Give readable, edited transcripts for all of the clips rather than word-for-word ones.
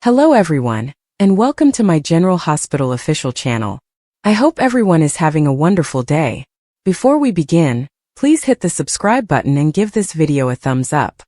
Hello everyone, and welcome to my General Hospital official channel. I hope everyone is having a wonderful day. Before we begin, please hit the subscribe button and give this video a thumbs up.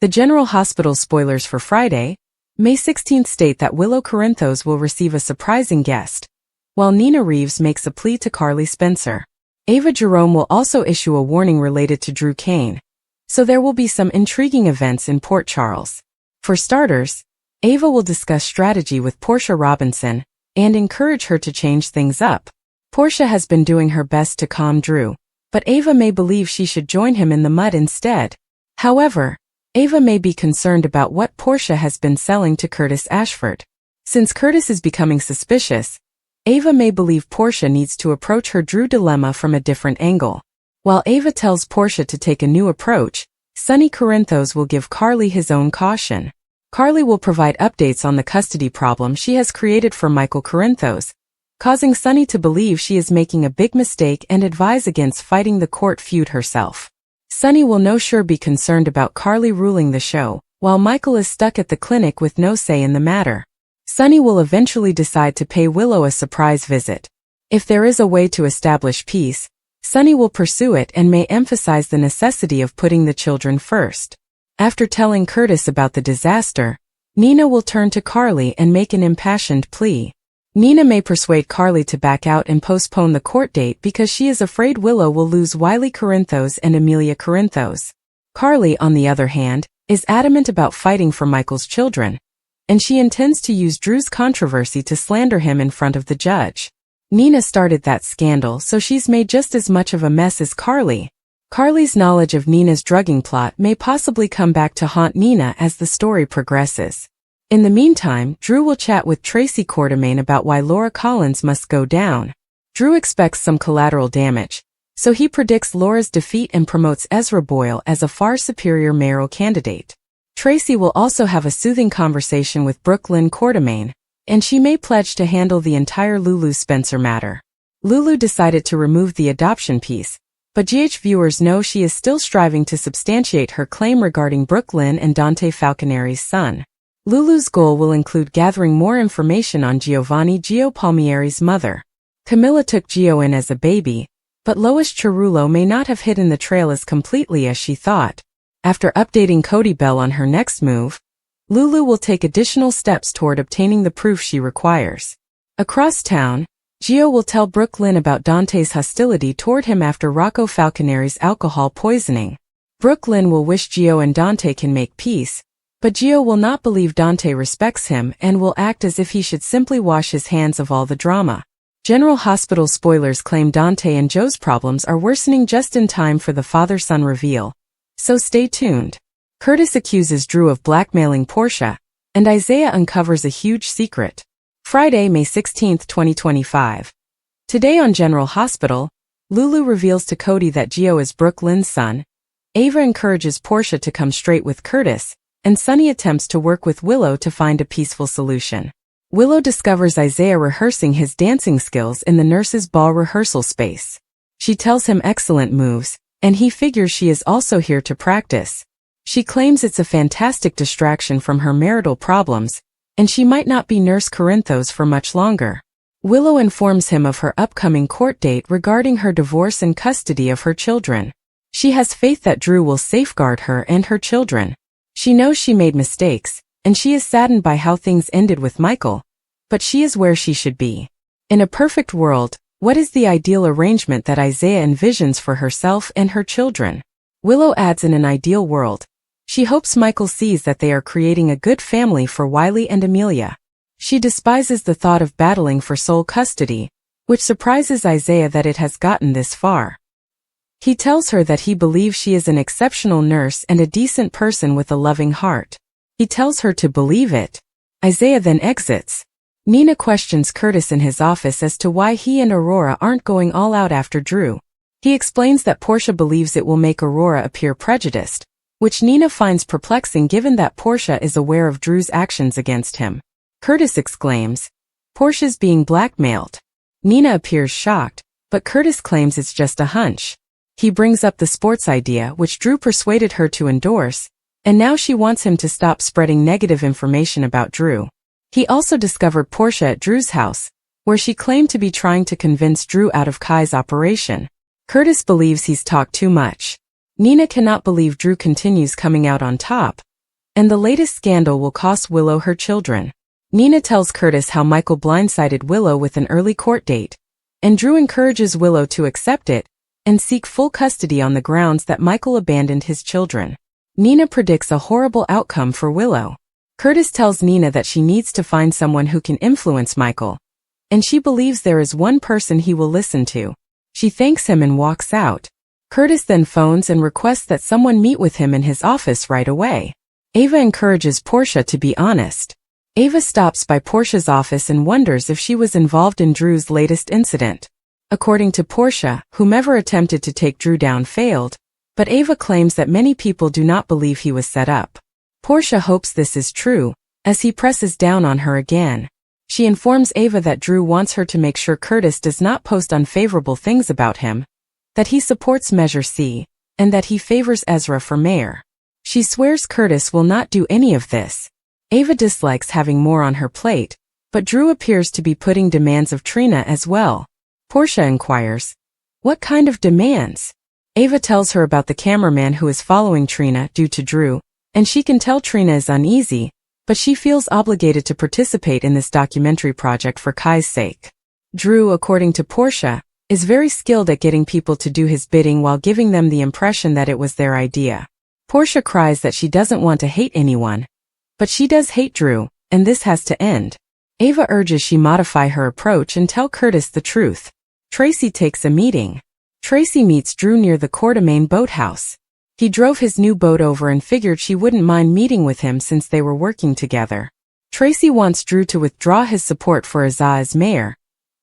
The General Hospital spoilers for Friday, May 16th state that Willow Corinthos will receive a surprising guest, while Nina Reeves makes a plea to Carly Spencer. Ava Jerome will also issue a warning related to Drew Kane, so there will be some intriguing events in Port Charles. For starters, Ava will discuss strategy with Portia Robinson and encourage her to change things up. Portia has been doing her best to calm Drew, but Ava may believe she should join him in the mud instead. However, Ava may be concerned about what Portia has been selling to Curtis Ashford. Since Curtis is becoming suspicious, Ava may believe Portia needs to approach her Drew dilemma from a different angle. While Ava tells Portia to take a new approach, Sonny Corinthos will give Carly his own caution. Carly will provide updates on the custody problem she has created for Michael Corinthos, causing Sonny to believe she is making a big mistake and advise against fighting the court feud herself. Sonny will no sure be concerned about Carly ruling the show, while Michael is stuck at the clinic with no say in the matter. Sonny will eventually decide to pay Willow a surprise visit. If there is a way to establish peace, Sonny will pursue it and may emphasize the necessity of putting the children first. After telling Curtis about the disaster, Nina will turn to Carly and make an impassioned plea. Nina may persuade Carly to back out and postpone the court date because she is afraid Willow will lose Wiley Corinthos and Amelia Corinthos. Carly, on the other hand, is adamant about fighting for Michael's children, and she intends to use Drew's controversy to slander him in front of the judge. Nina started that scandal, so she's made just as much of a mess as Carly. Carly's knowledge of Nina's drugging plot may possibly come back to haunt Nina as the story progresses. In the meantime, Drew will chat with Tracy Quartermaine about why Laura Collins must go down. Drew expects some collateral damage, so he predicts Laura's defeat and promotes Ezra Boyle as a far superior mayoral candidate. Tracy will also have a soothing conversation with Brooklyn Quartermaine, and she may pledge to handle the entire Lulu Spencer matter. Lulu decided to remove the adoption piece, but GH viewers know she is still striving to substantiate her claim regarding Brooklyn and Dante Falconeri's son. Lulu's goal will include gathering more information on Giovanni Gio Palmieri's mother. Camilla took Gio in as a baby, but Lois Cerullo may not have hidden the trail as completely as she thought. After updating Cody Bell on her next move, Lulu will take additional steps toward obtaining the proof she requires. Across town, Gio will tell Brooklyn about Dante's hostility toward him after Rocco Falconeri's alcohol poisoning. Brooklyn will wish Gio and Dante can make peace, but Gio will not believe Dante respects him and will act as if he should simply wash his hands of all the drama. General Hospital spoilers claim Dante and Joe's problems are worsening just in time for the father-son reveal, so stay tuned. Curtis accuses Drew of blackmailing Portia, and Isaiah uncovers a huge secret. Friday, May 16, 2025. Today on General Hospital, Lulu reveals to Cody that Gio is Brooklyn's son, Ava encourages Portia to come straight with Curtis, and Sonny attempts to work with Willow to find a peaceful solution. Willow discovers Isaiah rehearsing his dancing skills in the nurse's ball rehearsal space. She tells him excellent moves, and he figures she is also here to practice. She claims it's a fantastic distraction from her marital problems, and she might not be Nurse Corinthos for much longer. Willow informs him of her upcoming court date regarding her divorce and custody of her children. She has faith that Drew will safeguard her and her children. She knows she made mistakes, and she is saddened by how things ended with Michael, but she is where she should be. In a perfect world, what is the ideal arrangement that Isaiah envisions for herself and her children? Willow adds, in an ideal world, she hopes Michael sees that they are creating a good family for Wiley and Amelia. She despises the thought of battling for sole custody, which surprises Isaiah that it has gotten this far. He tells her that he believes she is an exceptional nurse and a decent person with a loving heart. He tells her to believe it. Isaiah then exits. Nina questions Curtis in his office as to why he and Aurora aren't going all out after Drew. He explains that Portia believes it will make Aurora appear prejudiced, which Nina finds perplexing given that Portia is aware of Drew's actions against him. Curtis exclaims, "Portia's being blackmailed." Nina appears shocked, but Curtis claims it's just a hunch. He brings up the sports idea which Drew persuaded her to endorse, and now she wants him to stop spreading negative information about Drew. He also discovered Portia at Drew's house, where she claimed to be trying to convince Drew out of Kai's operation. Curtis believes he's talked too much. Nina cannot believe Drew continues coming out on top, and the latest scandal will cost Willow her children. Nina tells Curtis how Michael blindsided Willow with an early court date, and Drew encourages Willow to accept it and seek full custody on the grounds that Michael abandoned his children. Nina predicts a horrible outcome for Willow. Curtis tells Nina that she needs to find someone who can influence Michael, and she believes there is one person he will listen to. She thanks him and walks out. Curtis then phones and requests that someone meet with him in his office right away. Ava encourages Portia to be honest. Ava stops by Portia's office and wonders if she was involved in Drew's latest incident. According to Portia, whomever attempted to take Drew down failed, but Ava claims that many people do not believe he was set up. Portia hopes this is true, as he presses down on her again. She informs Ava that Drew wants her to make sure Curtis does not post unfavorable things about him, that he supports Measure C, and that he favors Ezra for mayor. She swears Curtis will not do any of this. Ava dislikes having more on her plate, but Drew appears to be putting demands of Trina as well. Portia inquires, "What kind of demands?" Ava tells her about the cameraman who is following Trina due to Drew, and she can tell Trina is uneasy, but she feels obligated to participate in this documentary project for Kai's sake. Drew, according to Portia, is very skilled at getting people to do his bidding while giving them the impression that it was their idea. Portia cries that she doesn't want to hate anyone, but she does hate Drew, and this has to end. Ava urges she modify her approach and tell Curtis the truth. Tracy takes a meeting. Tracy meets Drew near the Coeur d'Alene boathouse. He drove his new boat over and figured she wouldn't mind meeting with him since they were working together. Tracy wants Drew to withdraw his support for Azah as mayor,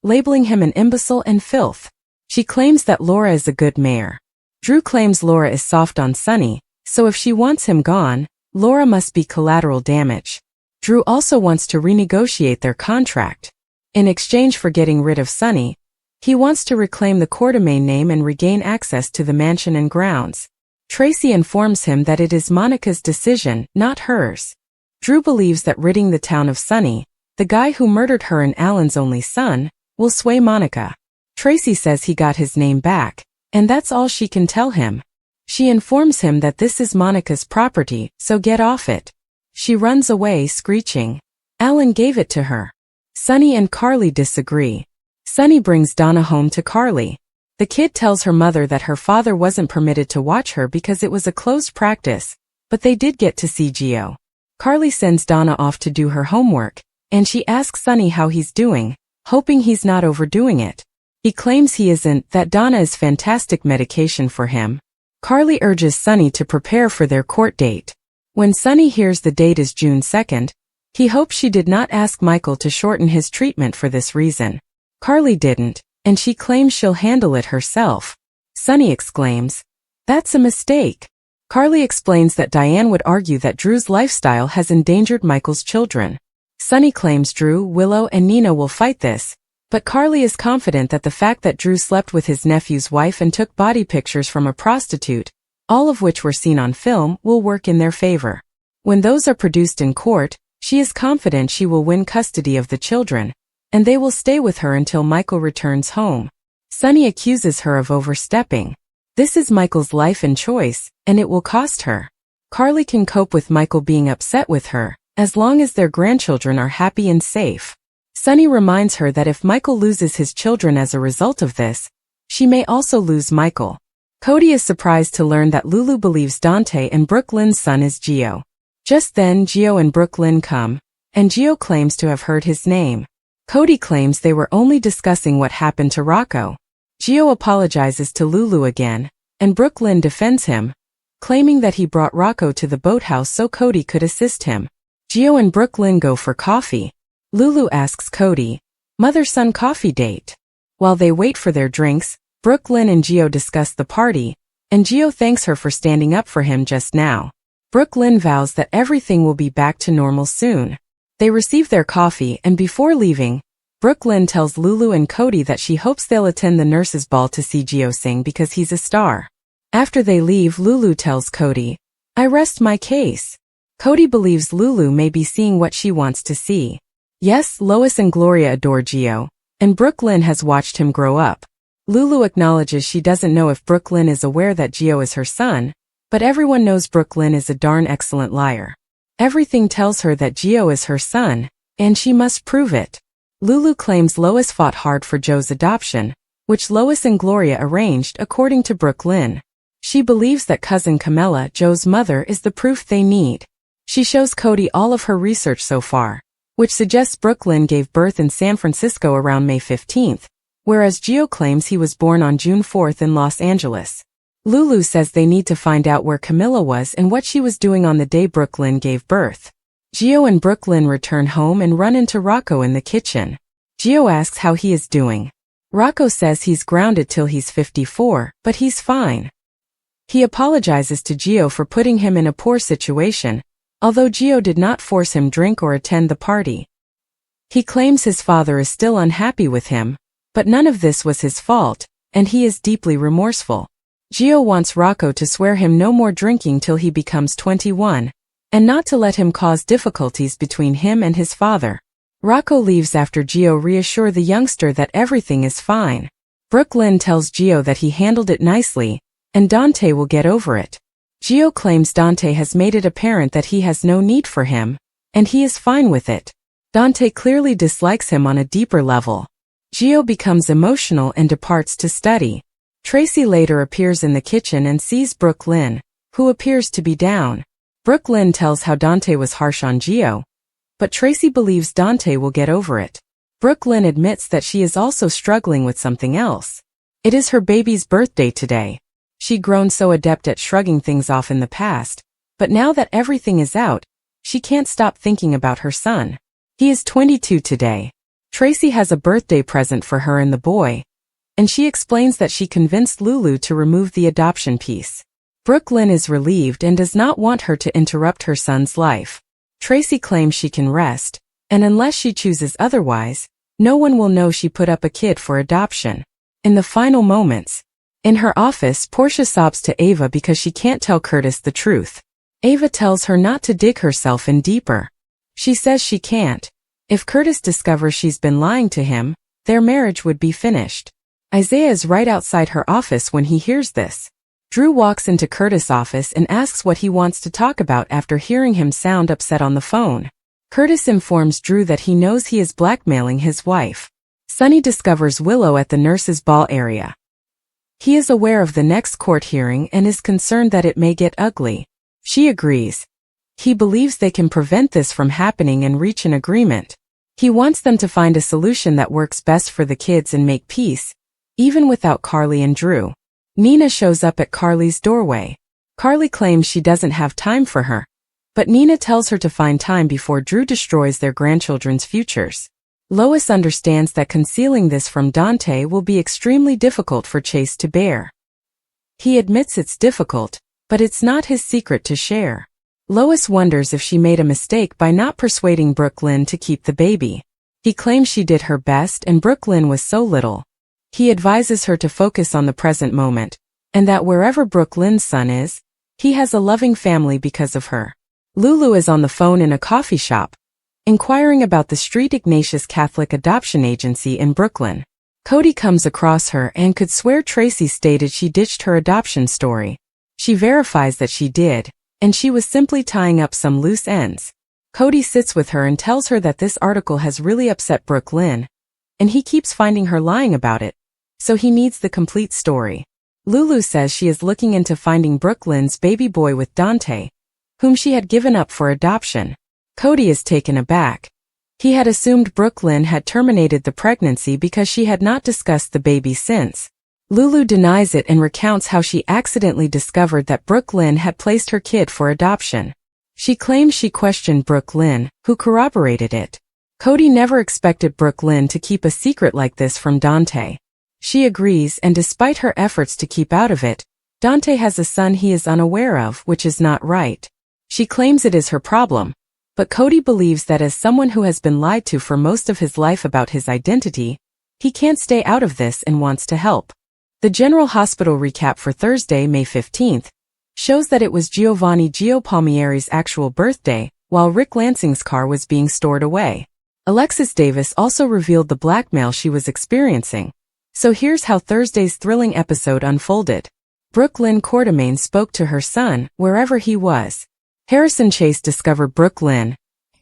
labeling him an imbecile and filth. She claims that Laura is a good mayor. Drew claims Laura is soft on Sonny, so if she wants him gone, Laura must be collateral damage. Drew also wants to renegotiate their contract. In exchange for getting rid of Sonny, he wants to reclaim the Coeur d'Alene name and regain access to the mansion and grounds. Tracy informs him that it is Monica's decision, not hers. Drew believes that ridding the town of Sonny, the guy who murdered her and Alan's only son, will sway Monica. Tracy says he got his name back, and that's all she can tell him. She informs him that this is Monica's property, so get off it. She runs away screeching, "Alan gave it to her." Sonny and Carly disagree. Sonny brings Donna home to Carly. The kid tells her mother that her father wasn't permitted to watch her because it was a closed practice, but they did get to see Gio. Carly sends Donna off to do her homework, and she asks Sonny how he's doing, hoping he's not overdoing it. He claims he isn't, that Donna is fantastic medication for him. Carly urges Sonny to prepare for their court date. When Sonny hears the date is June 2nd, he hopes she did not ask Michael to shorten his treatment for this reason. Carly didn't, and she claims she'll handle it herself. Sonny exclaims, "That's a mistake." Carly explains that Diane would argue that Drew's lifestyle has endangered Michael's children. Sonny claims Drew, Willow, and Nina will fight this, but Carly is confident that the fact that Drew slept with his nephew's wife and took body pictures from a prostitute, all of which were seen on film, will work in their favor. When those are produced in court, she is confident she will win custody of the children, and they will stay with her until Michael returns home. Sonny accuses her of overstepping. This is Michael's life and choice, and it will cost her. Carly can cope with Michael being upset with her, as long as their grandchildren are happy and safe. Sonny reminds her that if Michael loses his children as a result of this, she may also lose Michael. Cody is surprised to learn that Lulu believes Dante and Brooke Lynn's son is Gio. Just then Gio and Brooke Lynn come, and Gio claims to have heard his name. Cody claims they were only discussing what happened to Rocco. Gio apologizes to Lulu again, and Brooke Lynn defends him, claiming that he brought Rocco to the boathouse so Cody could assist him. Gio and Brooke Lynn go for coffee. Lulu asks Cody, "Mother-son coffee date?" While they wait for their drinks, Brooke Lynn and Gio discuss the party, and Gio thanks her for standing up for him just now. Brooke Lynn vows that everything will be back to normal soon. They receive their coffee, and before leaving, Brooke Lynn tells Lulu and Cody that she hopes they'll attend the nurses' ball to see Gio sing because he's a star. After they leave, Lulu tells Cody, "I rest my case." Cody believes Lulu may be seeing what she wants to see. Yes, Lois and Gloria adore Gio, and Brooklyn has watched him grow up. Lulu acknowledges she doesn't know if Brooklyn is aware that Gio is her son, but everyone knows Brooklyn is a darn excellent liar. Everything tells her that Gio is her son, and she must prove it. Lulu claims Lois fought hard for Joe's adoption, which Lois and Gloria arranged according to Brooklyn. She believes that cousin Camilla, Joe's mother, is the proof they need. She shows Cody all of her research so far, which suggests Brooklyn gave birth in San Francisco around May 15th, whereas Gio claims he was born on June 4th in Los Angeles. Lulu says they need to find out where Camilla was and what she was doing on the day Brooklyn gave birth. Gio and Brooklyn return home and run into Rocco in the kitchen. Gio asks how he is doing. Rocco says he's grounded till he's 54, but he's fine. He apologizes to Gio for putting him in a poor situation, although Gio did not force him drink or attend the party. He claims his father is still unhappy with him, but none of this was his fault, and he is deeply remorseful. Gio wants Rocco to swear him no more drinking till he becomes 21, and not to let him cause difficulties between him and his father. Rocco leaves after Gio reassures the youngster that everything is fine. Brooklyn tells Gio that he handled it nicely, and Dante will get over it. Gio claims Dante has made it apparent that he has no need for him, and he is fine with it. Dante clearly dislikes him on a deeper level. Gio becomes emotional and departs to study. Tracy later appears in the kitchen and sees Brooklyn, who appears to be down. Brooklyn tells how Dante was harsh on Gio, but Tracy believes Dante will get over it. Brooklyn admits that she is also struggling with something else. It is her baby's birthday today. She'd grown so adept at shrugging things off in the past, but now that everything is out, she can't stop thinking about her son. He is 22 today. Tracy has a birthday present for her and the boy, and she explains that she convinced Lulu to remove the adoption piece. Brooklyn is relieved and does not want her to interrupt her son's life. Tracy claims she can rest, and unless she chooses otherwise, no one will know she put up a kid for adoption. In the final moments, in her office, Portia sobs to Ava because she can't tell Curtis the truth. Ava tells her not to dig herself in deeper. She says she can't. If Curtis discovers she's been lying to him, their marriage would be finished. Isaiah is right outside her office when he hears this. Drew walks into Curtis' office and asks what he wants to talk about after hearing him sound upset on the phone. Curtis informs Drew that he knows he is blackmailing his wife. Sonny discovers Willow at the nurses' ball area. He is aware of the next court hearing and is concerned that it may get ugly. She agrees. He believes they can prevent this from happening and reach an agreement. He wants them to find a solution that works best for the kids and make peace, even without Carly and Drew. Nina shows up at Carly's doorway. Carly claims she doesn't have time for her, but Nina tells her to find time before Drew destroys their grandchildren's futures. Lois understands that concealing this from Dante will be extremely difficult for Chase to bear. He admits it's difficult, but it's not his secret to share. Lois wonders if she made a mistake by not persuading Brooklyn to keep the baby. He claims she did her best and Brooklyn was so little. He advises her to focus on the present moment, and that wherever Brooklyn's son is, he has a loving family because of her. Lulu is on the phone in a coffee shop, inquiring about the St. Ignatius Catholic Adoption Agency in Brooklyn. Cody comes across her and could swear Tracy stated she ditched her adoption story. She verifies that she did, and she was simply tying up some loose ends. Cody sits with her and tells her that this article has really upset Brooklyn, and he keeps finding her lying about it, so he needs the complete story. Lulu says she is looking into finding Brooklyn's baby boy with Dante, whom she had given up for adoption. Cody is taken aback. He had assumed Brooklyn had terminated the pregnancy because she had not discussed the baby since. Lulu denies it and recounts how she accidentally discovered that Brooklyn had placed her kid for adoption. She claims she questioned Brooklyn, who corroborated it. Cody never expected Brooklyn to keep a secret like this from Dante. She agrees, and despite her efforts to keep out of it, Dante has a son he is unaware of, which is not right. She claims it is her problem, but Cody believes that as someone who has been lied to for most of his life about his identity, he can't stay out of this and wants to help. The General Hospital recap for Thursday, May 15th, shows that it was Giovanni Gio Palmieri's actual birthday, while Rick Lansing's car was being stored away. Alexis Davis also revealed the blackmail she was experiencing. So here's how Thursday's thrilling episode unfolded. Brooke Lynn Quartermaine spoke to her son, wherever he was. Harrison Chase discovered Brooke Lynn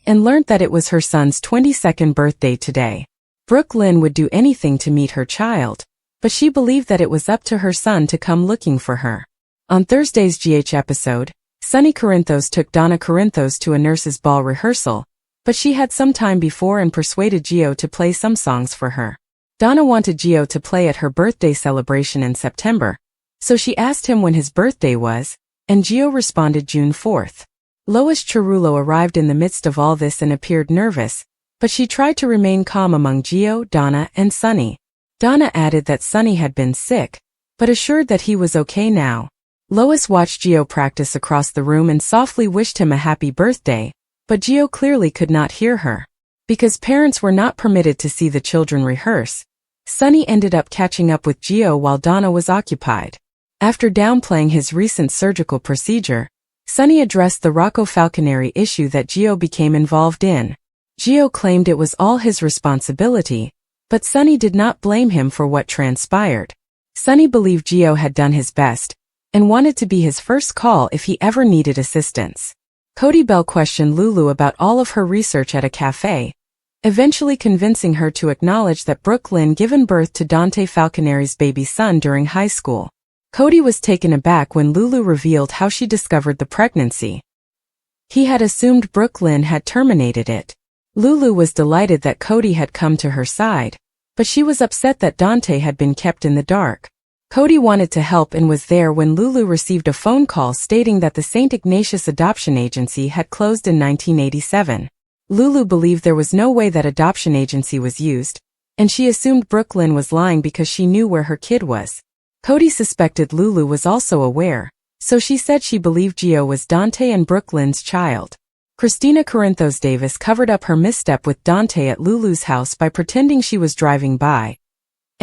and learned that it was her son's 22nd birthday today. Brooke Lynn would do anything to meet her child, but she believed that it was up to her son to come looking for her. On Thursday's GH episode, Sonny Corinthos took Donna Corinthos to a nurse's ball rehearsal, but she had some time before and persuaded Gio to play some songs for her. Donna wanted Gio to play at her birthday celebration in September, so she asked him when his birthday was, and Gio responded June 4th. Lois Cerullo arrived in the midst of all this and appeared nervous, but she tried to remain calm among Gio, Donna, and Sonny. Donna added that Sonny had been sick, but assured that he was okay now. Lois watched Gio practice across the room and softly wished him a happy birthday, but Gio clearly could not hear her. Because parents were not permitted to see the children rehearse, Sonny ended up catching up with Gio while Donna was occupied. After downplaying his recent surgical procedure, Sonny addressed the Rocco Falconeri issue that Gio became involved in. Gio claimed it was all his responsibility, but Sonny did not blame him for what transpired. Sonny believed Gio had done his best and wanted to be his first call if he ever needed assistance. Cody Bell questioned Lulu about all of her research at a cafe, eventually convincing her to acknowledge that Brooke Lynn given birth to Dante Falconeri's baby son during high school. Cody was taken aback when Lulu revealed how she discovered the pregnancy. He had assumed Brooke Lynn had terminated it. Lulu was delighted that Cody had come to her side, but she was upset that Dante had been kept in the dark. Cody wanted to help and was there when Lulu received a phone call stating that the St. Ignatius Adoption Agency had closed in 1987. Lulu believed there was no way that adoption agency was used, and she assumed Brooke Lynn was lying because she knew where her kid was. Cody suspected Lulu was also aware, so she said she believed Gio was Dante and Brooke Lynn's child. Christina Corinthos Davis covered up her misstep with Dante at Lulu's house by pretending she was driving by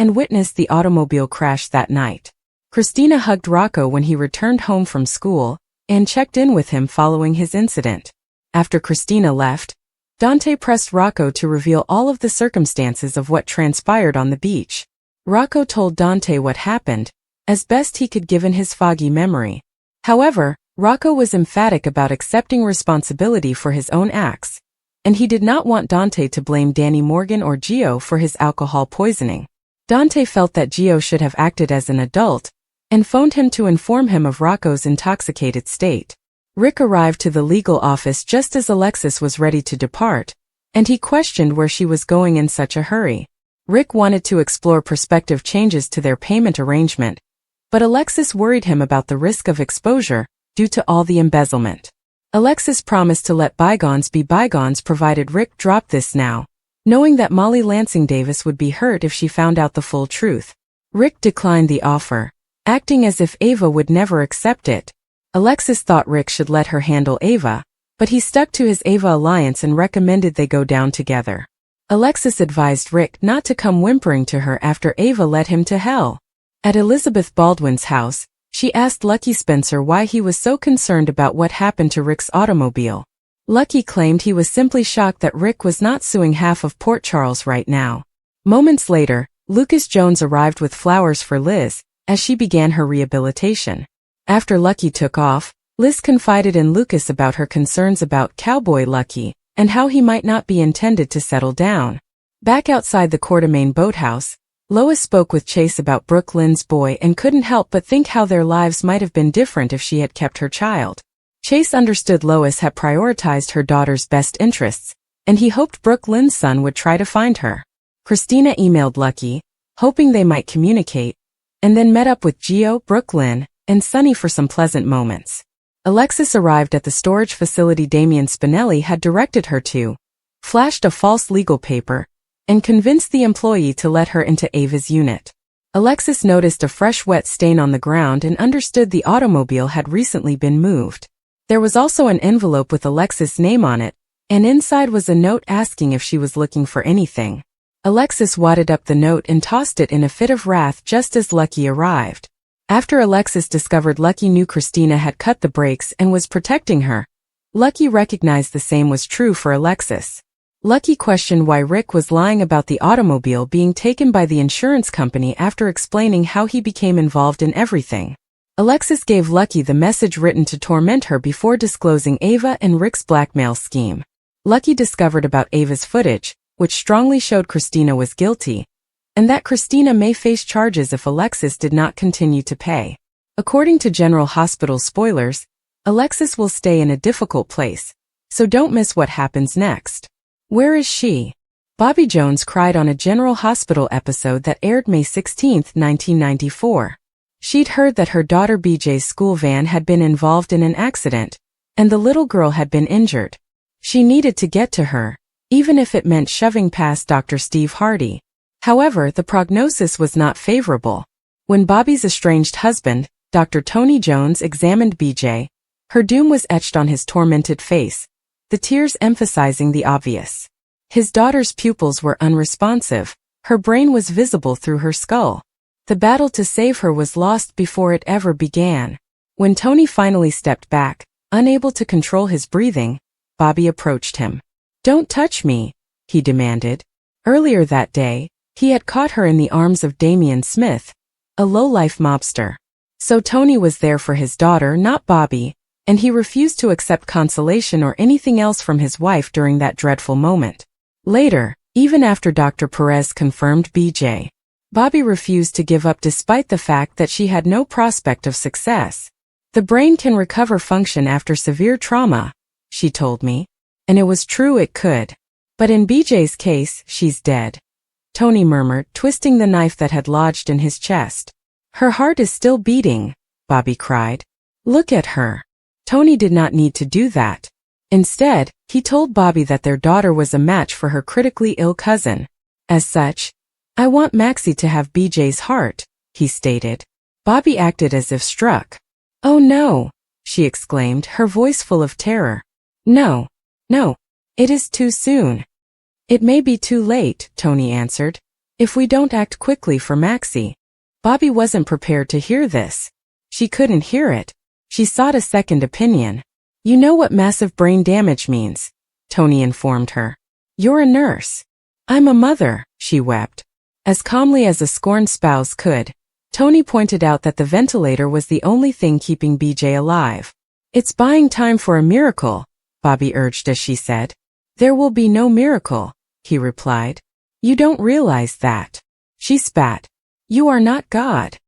and witnessed the automobile crash that night. Christina hugged Rocco when he returned home from school and checked in with him following his incident. After Christina left, Dante pressed Rocco to reveal all of the circumstances of what transpired on the beach. Rocco told Dante what happened, as best he could given his foggy memory. However, Rocco was emphatic about accepting responsibility for his own acts, and he did not want Dante to blame Danny Morgan or Gio for his alcohol poisoning. Dante felt that Gio should have acted as an adult, and phoned him to inform him of Rocco's intoxicated state. Rick arrived to the legal office just as Alexis was ready to depart, and he questioned where she was going in such a hurry. Rick wanted to explore prospective changes to their payment arrangement, but Alexis worried him about the risk of exposure due to all the embezzlement. Alexis promised to let bygones be bygones provided Rick dropped this now, knowing that Molly Lansing Davis would be hurt if she found out the full truth. Rick declined the offer, acting as if Ava would never accept it. Alexis thought Rick should let her handle Ava, but he stuck to his Ava alliance and recommended they go down together. Alexis advised Rick not to come whimpering to her after Ava led him to hell. At Elizabeth Baldwin's house, she asked Lucky Spencer why he was so concerned about what happened to Rick's automobile. Lucky claimed he was simply shocked that Rick was not suing half of Port Charles right now. Moments later, Lucas Jones arrived with flowers for Liz, as she began her rehabilitation. After Lucky took off, Liz confided in Lucas about her concerns about Cowboy Lucky, and how he might not be intended to settle down. Back outside the Quartermaine boathouse, Lois spoke with Chase about Brooke Lynn's boy and couldn't help but think how their lives might have been different if she had kept her child. Chase understood Lois had prioritized her daughter's best interests, and he hoped Brooke Lynn's son would try to find her. Christina emailed Lucky, hoping they might communicate, and then met up with Gio, Brooke Lynn, and Sonny for some pleasant moments. Alexis arrived at the storage facility Damian Spinelli had directed her to, flashed a false legal paper, and convinced the employee to let her into Ava's unit. Alexis noticed a fresh wet stain on the ground and understood the automobile had recently been moved. There was also an envelope with Alexis' name on it, and inside was a note asking if she was looking for anything. Alexis wadded up the note and tossed it in a fit of wrath just as Lucky arrived. After Alexis discovered Lucky knew Christina had cut the brakes and was protecting her, Lucky recognized the same was true for Alexis. Lucky questioned why Rick was lying about the automobile being taken by the insurance company after explaining how he became involved in everything. Alexis gave Lucky the message written to torment her before disclosing Ava and Rick's blackmail scheme. Lucky discovered about Ava's footage, which strongly showed Christina was guilty, and that Christina may face charges if Alexis did not continue to pay. According to General Hospital spoilers, Alexis will stay in a difficult place, so don't miss what happens next. Where is she? Bobby Jones cried on a General Hospital episode that aired May 16, 1994. She'd heard that her daughter BJ's school van had been involved in an accident, and the little girl had been injured. She needed to get to her, even if it meant shoving past Dr. Steve Hardy. However, the prognosis was not favorable. When Bobby's estranged husband, Dr. Tony Jones, examined BJ, her doom was etched on his tormented face, the tears emphasizing the obvious. His daughter's pupils were unresponsive, her brain was visible through her skull. The battle to save her was lost before it ever began. When Tony finally stepped back, unable to control his breathing, Bobby approached him. "Don't touch me," he demanded. Earlier that day, he had caught her in the arms of Damian Smith, a low-life mobster. So Tony was there for his daughter, not Bobby, and he refused to accept consolation or anything else from his wife during that dreadful moment. Later, even after Dr. Perez confirmed BJ, Bobby refused to give up despite the fact that she had no prospect of success. "The brain can recover function after severe trauma," she told me. And it was true, it could. "But in BJ's case, she's dead," Tony murmured, twisting the knife that had lodged in his chest. "Her heart is still beating," Bobby cried. "Look at her." Tony did not need to do that. Instead, he told Bobby that their daughter was a match for her critically ill cousin. As such, "I want Maxie to have BJ's heart," he stated. Bobby acted as if struck. "Oh no," she exclaimed, her voice full of terror. No, it is too soon." "It may be too late," Tony answered, "if we don't act quickly for Maxie." Bobby wasn't prepared to hear this. She couldn't hear it. She sought a second opinion. "You know what massive brain damage means," Tony informed her. "You're a nurse." "I'm a mother," she wept. As calmly as a scorned spouse could, Tony pointed out that the ventilator was the only thing keeping BJ alive. "It's buying time for a miracle," Bobby urged as she said. "There will be no miracle," he replied. "You don't realize that." She spat. "You are not God."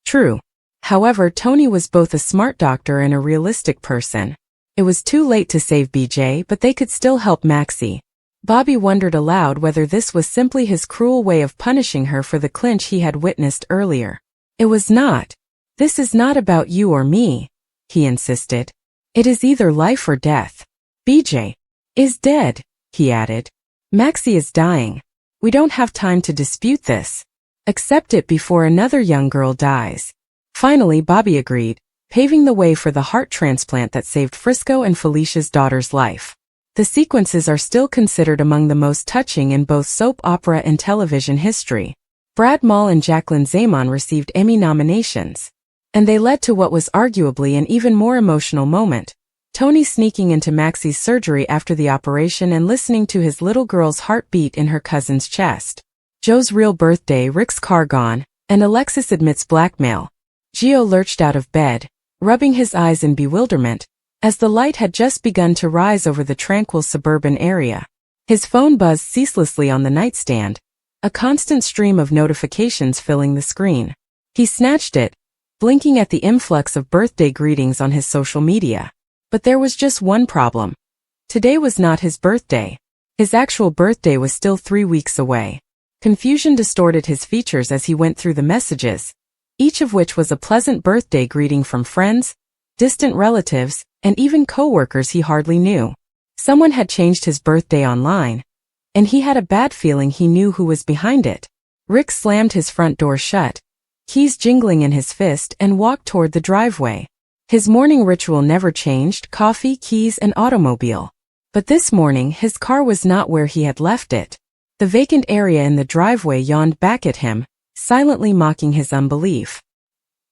True. However, Tony was both a smart doctor and a realistic person. It was too late to save BJ, but they could still help Maxie. Bobby wondered aloud whether this was simply his cruel way of punishing her for the clinch he had witnessed earlier. "It was not. This is not about you or me," he insisted. "It is either life or death." "BJ is dead," he added. "Maxie is dying. We don't have time to dispute this. Accept it before another young girl dies." Finally, Bobby agreed, paving the way for the heart transplant that saved Frisco and Felicia's daughter's life. The sequences are still considered among the most touching in both soap opera and television history. Brad Mull and Jacqueline Zaman received Emmy nominations, and they led to what was arguably an even more emotional moment: Tony sneaking into Maxie's surgery after the operation and listening to his little girl's heartbeat in her cousin's chest. Joe's real birthday, Rick's car gone, and Alexis admits blackmail. Gio lurched out of bed, rubbing his eyes in bewilderment, as the light had just begun to rise over the tranquil suburban area. His phone buzzed ceaselessly on the nightstand, a constant stream of notifications filling the screen. He snatched it, blinking at the influx of birthday greetings on his social media. But there was just one problem. Today was not his birthday. His actual birthday was still 3 weeks away. Confusion distorted his features as he went through the messages, each of which was a pleasant birthday greeting from friends, distant relatives, and even co-workers he hardly knew. Someone had changed his birthday online, and he had a bad feeling he knew who was behind it. Rick slammed his front door shut, keys jingling in his fist, and walked toward the driveway. His morning ritual never changed: coffee, keys, and automobile. But this morning his car was not where he had left it. The vacant area in the driveway yawned back at him, silently mocking his unbelief.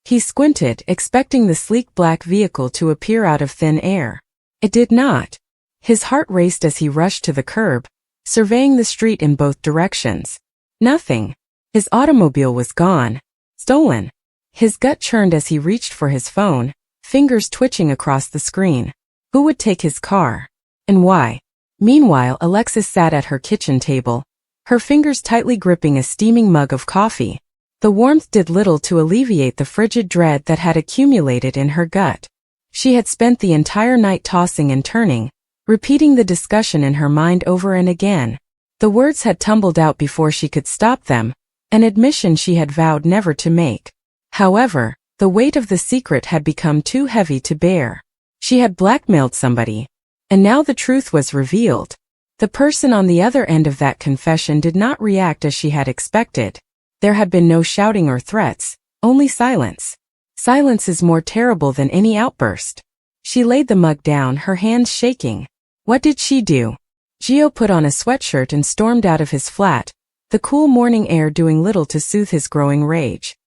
He squinted, expecting the sleek black vehicle to appear out of thin air. It did not. His heart raced as he rushed to the curb, surveying the street in both directions. Nothing. His automobile was gone. Stolen. His gut churned as he reached for his phone, fingers twitching across the screen. Who would take his car? And why? Meanwhile, Alexis sat at her kitchen table, her fingers tightly gripping a steaming mug of coffee. The warmth did little to alleviate the frigid dread that had accumulated in her gut. She had spent the entire night tossing and turning, repeating the discussion in her mind over and again. The words had tumbled out before she could stop them, an admission she had vowed never to make. However, the weight of the secret had become too heavy to bear. She had blackmailed somebody, and now the truth was revealed. The person on the other end of that confession did not react as she had expected. There had been no shouting or threats, only silence. Silence is more terrible than any outburst. She laid the mug down, her hands shaking. What did she do? Gio put on a sweatshirt and stormed out of his flat, the cool morning air doing little to soothe his growing rage.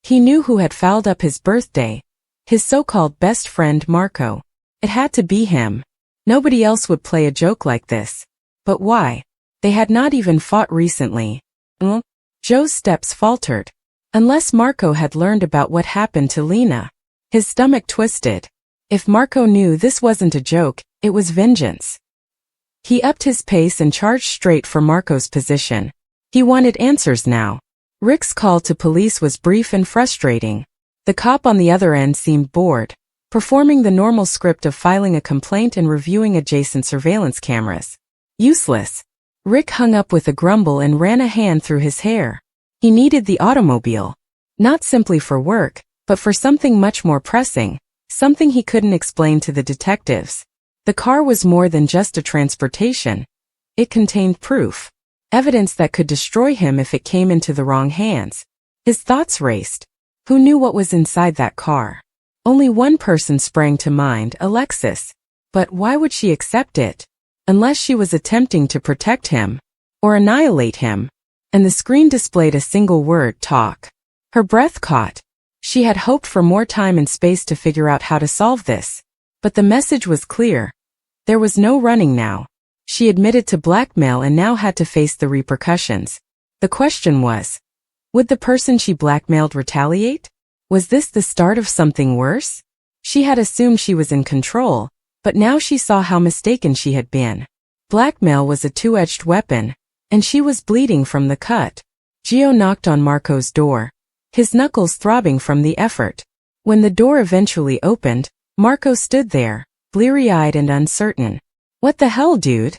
He knew who had fouled up his birthday, his so-called best friend Marco. It had to be him. Nobody else would play a joke like this. But why? They had not even fought recently. Joe's steps faltered. Unless Marco had learned about what happened to Lena. His stomach twisted. If Marco knew this wasn't a joke, it was vengeance. He upped his pace and charged straight for Marco's position. He wanted answers now. Rick's call to police was brief and frustrating. The cop on the other end seemed bored, performing the normal script of filing a complaint and reviewing adjacent surveillance cameras. Useless. Rick hung up with a grumble and ran a hand through his hair. He needed the automobile. Not simply for work, but for something much more pressing, something he couldn't explain to the detectives. The car was more than just a transportation. It contained proof. Evidence that could destroy him if it came into the wrong hands. His thoughts raced. Who knew what was inside that car? Only one person sprang to mind, Alexis. But why would she accept it? Unless she was attempting to protect him. Or annihilate him. And the screen displayed a single word, talk. Her breath caught. She had hoped for more time and space to figure out how to solve this. But the message was clear. There was no running now. She admitted to blackmail and now had to face the repercussions. The question was, would the person she blackmailed retaliate? Was this the start of something worse? She had assumed she was in control, but now she saw how mistaken she had been. Blackmail was a two-edged weapon, and she was bleeding from the cut. Gio knocked on Marco's door, his knuckles throbbing from the effort. When the door eventually opened, Marco stood there, bleary-eyed and uncertain. What the hell, dude?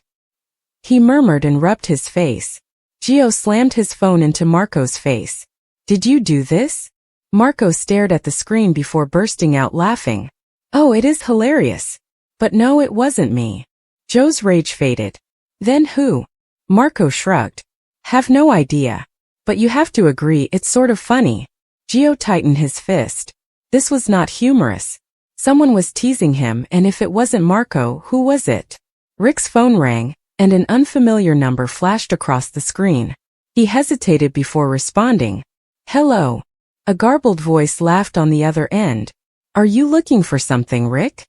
He murmured and rubbed his face. Gio slammed his phone into Marco's face. Did you do this? Marco stared at the screen before bursting out laughing. Oh, it is hilarious. But no, it wasn't me. Joe's rage faded. Then who? Marco shrugged. Have no idea. But you have to agree it's sort of funny. Gio tightened his fist. This was not humorous. Someone was teasing him, and if it wasn't Marco, who was it? Rick's phone rang, and an unfamiliar number flashed across the screen. He hesitated before responding. Hello. A garbled voice laughed on the other end. Are you looking for something, Rick?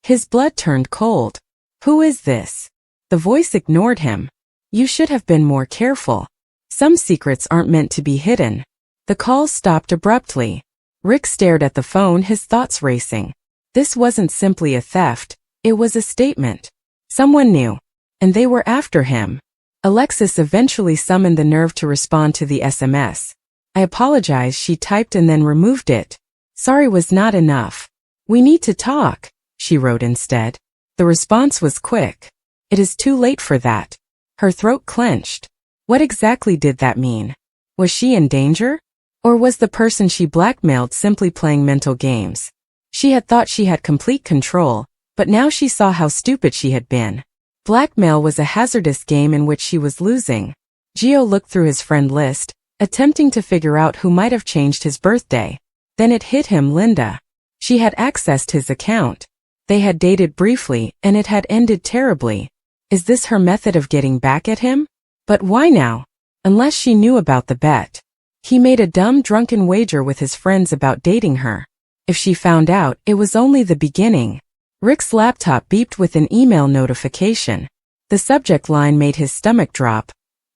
His blood turned cold. Who is this? The voice ignored him. You should have been more careful. Some secrets aren't meant to be hidden. The call stopped abruptly. Rick stared at the phone, his thoughts racing. This wasn't simply a theft, it was a statement. Someone knew. And they were after him. Alexis eventually summoned the nerve to respond to the SMS. I apologize, she typed and then removed it. Sorry was not enough. We need to talk, she wrote instead. The response was quick. It is too late for that. Her throat clenched. What exactly did that mean? Was she in danger? Or was the person she blackmailed simply playing mental games? She had thought she had complete control, but now she saw how stupid she had been. Blackmail was a hazardous game in which she was losing. Gio looked through his friend list, attempting to figure out who might have changed his birthday. Then it hit him, Linda. She had accessed his account. They had dated briefly, and it had ended terribly. Is this her method of getting back at him? But why now? Unless she knew about the bet. He made a dumb, drunken wager with his friends about dating her. If she found out, it was only the beginning. Rick's laptop beeped with an email notification. The subject line made his stomach drop.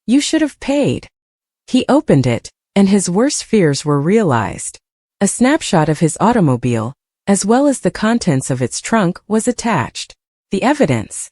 "You should have paid." He opened it, and his worst fears were realized. A snapshot of his automobile, as well as the contents of its trunk, was attached. The evidence.